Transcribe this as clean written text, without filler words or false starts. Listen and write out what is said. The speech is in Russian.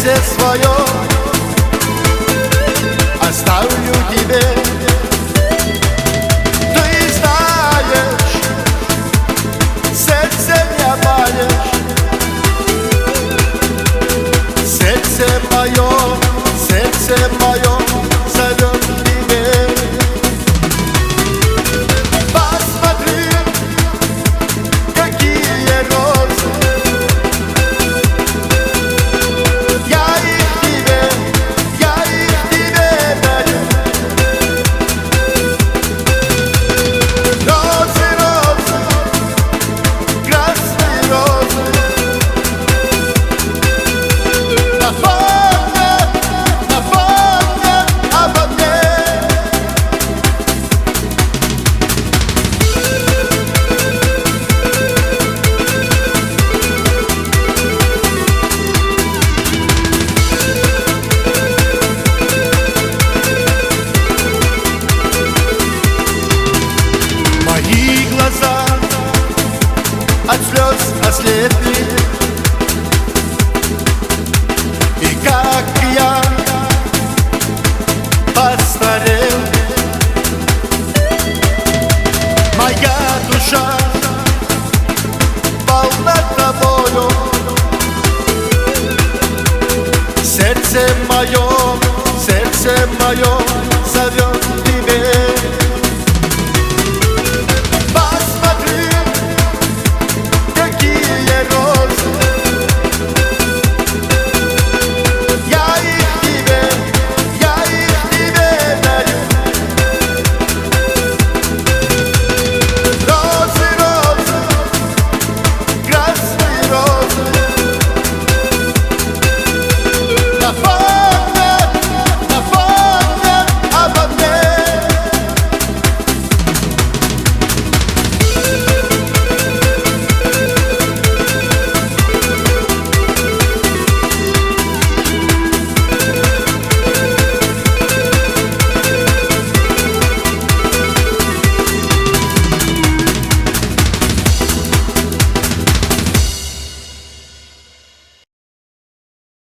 сердце свое оставлю тебе. Ты знаешь, сердце не обманешь. Сердце мое зовет к тебе. Посмотри, какие розы, я их тебе дарю. Розы, розы, красные розы, напомнят обо мне. Мои глаза от слез ослепли, и как я постарел. Моя душа полна тобою. Сердце мое